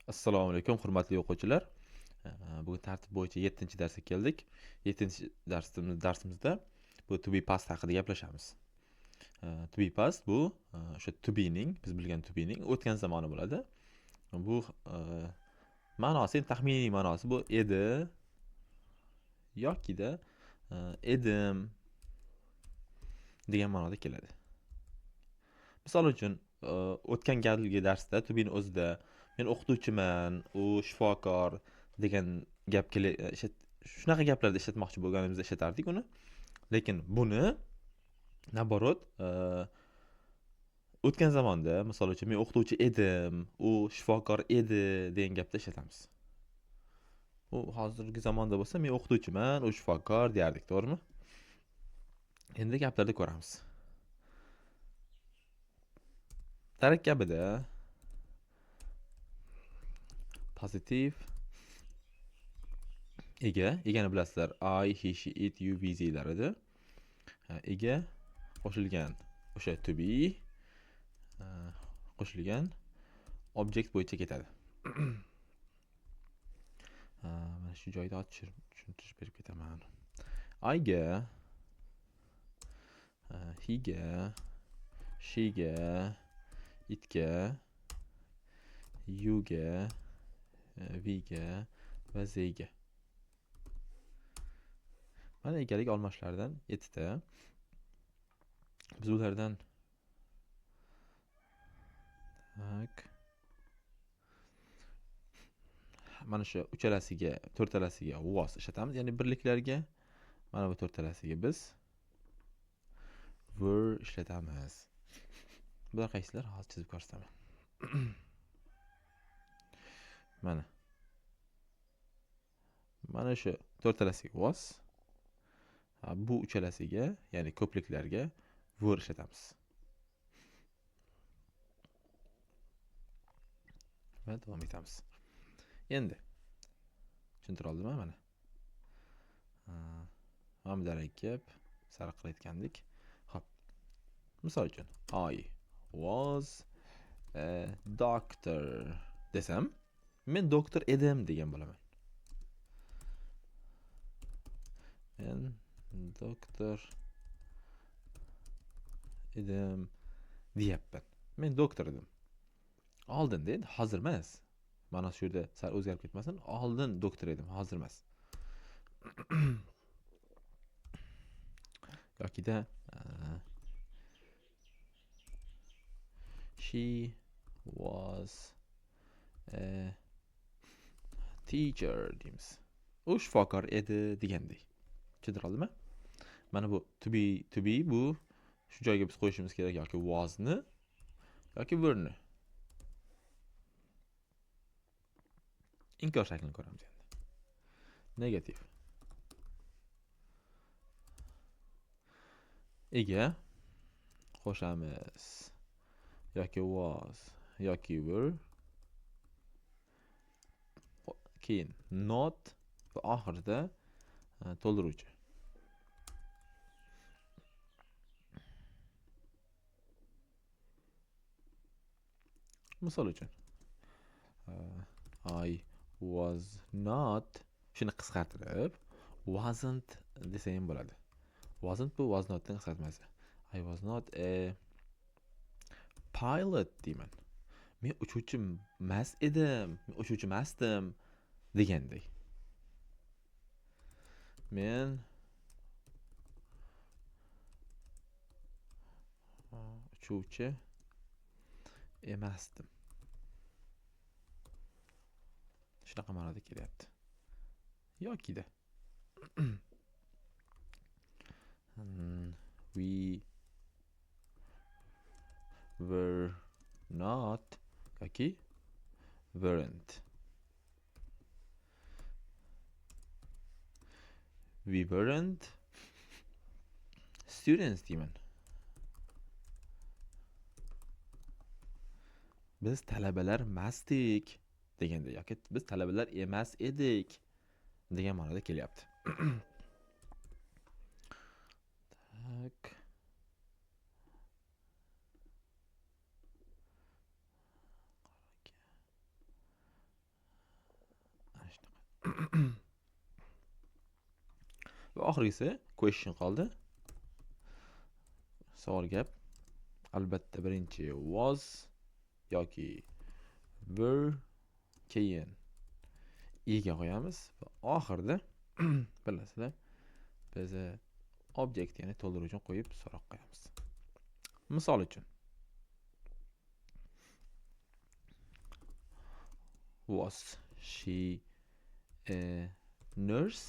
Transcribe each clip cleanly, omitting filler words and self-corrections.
Assalomu alaykum, hurmatli o'quvchilar. Bugun tartib bo'yicha 7-darsga keldik. 7-darsimizda bu to be past haqida gaplashamiz. To be past bu o'sha to be'ning, biz bilgan to be'ning o'tgan zamoni bo'ladi. Bu ma'nosi, taxminiy ma'nosi bu edi yokida edim degan ma'noda keladi. Misol uchun, o'tgan galgi darsda to be'ning o'zida men o'qituvchiman, u shifokor degan gap shunaqa gaplarda ishlatmoqchi bo'lganimizda ishlatardik uni. Lekin buni naborot o'tgan zamonda, misol uchun men o'qituvchi edim, u shifokor edi degan gapda ishlatamiz. U hozirgi zamonda bo'lsa men o'qituvchiman, u shifokor deyardik, to'g'rimi? Endi gaplarda ko'ramiz. Tarakkabida pozitiv egani bilasizlar. I, he, she, it, you, we, theylar edi. Ega qo'shilgan o'sha to be qo'shilgan objekt bo'yicha ketadi. Mana shu joyda tushuntirish berib ketaman. I ga, he ga, she ga, it ga, you ga, we ga va they ga. Mana egalik olmoshlaridan 7 ta. Biz ulardan mana shu uchalasiga, to'rtalasiga was ishlatamiz, ya'ni birliklarga. Mana bu to'rtalasiga biz were ishlatamiz. Bular qaysizlar? Hozir chizib ko'rsataman. Mana shu to'rtalasiga was, bu uchalasiga, ya'ni ko'pliklarga were ishlatamiz. Va davom etamiz. Endi tushuntira oldimmi mana? Mana bu tarakkab sariq qilayotgandik. Xo'p. Misol uchun I was a doctor desam, men doktor edim degan bo'laman. Men doktor edim deyapman. Men doktor edim. Oldin deydi, hozir emas. Mana shu yerda sal o'zgarib ketmasin. Oldin doktor edim, hozir emas. Yokida she was a teacher deymiz. U shifokor edi degandek. Tushundira oldimmi? Mana bu to be bu shu joyga biz qo'yishimiz kerak yoki was'ni yoki were'ni. Inkor shaklini ko'ramiz endi. Negativ. Ega qo'shamiz yoki was yoki were. Keyin not va oxirida to'ldiruvchi. Misol uchun I was not, shuni qisqartirib wasn't desa ham bo'ladi. Wasn't bu was notning qisqartmasi. I was not a pilot deyman. Men uchuvchi emas edim, men uchuvchi emasdim degandek. Men uchuvchi emasdim. Shunaqa ma'noda kelyapti. Yokida we were not yoki weren't. We weren't students deyman. Biz talabalar emasdik deganda yoki biz talabalar emas edik degan ma'noda kelyapti. Tak. Va oxirgisi question qoldi. Savol gap. Albatta birinchi was yoki were, keyin ega qo'yamiz va oxirida bilasizlar biz objekt ya'ni to'ldiruvchini qo'yib so'roq qo'yamiz. Misol uchun was she a nurse?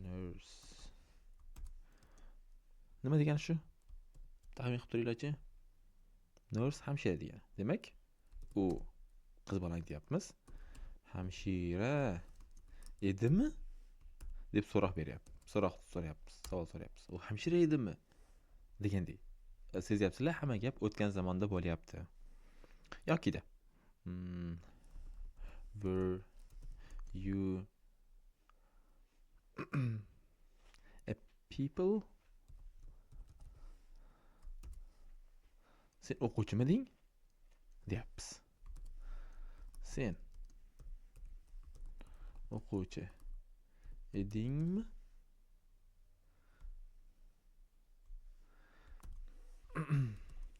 Nurse. Nima degani shu? Taxmin qilib turinglarchi. Nurse hamshira degani. Demak, u qiz bolani deyapmiz. Hamshira edimi? deb so'roq beryapmiz. So'rayapmiz. Savol so'rayapmiz. U hamshira edimi? degandek. Sezyapsizlar, hamma gap o'tgan zamonda bo'lyapti. Yokida were you a people? Sen o'quvchimiding? deyapmiz. Sen o'quvchi edingmi?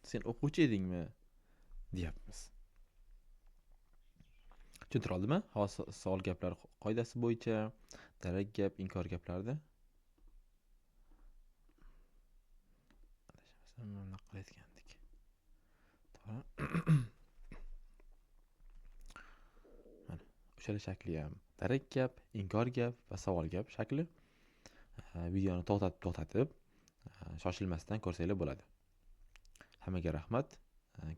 Sen o'quvchi edingmi? deyapmiz. Tushuntira oldimmi? Savol gaplar qoidasi bo'yicha darak gap, inkor gaplarda nima qilayotgandik? Mana o'sha shakli ham darak gap, inkor gap va savol gap shakli. Videoni to'xtatib shoshilmasdan ko'rsanglar bo'ladi. Hammaga rahmat.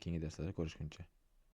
Keyingi darslarda ko'rishguncha.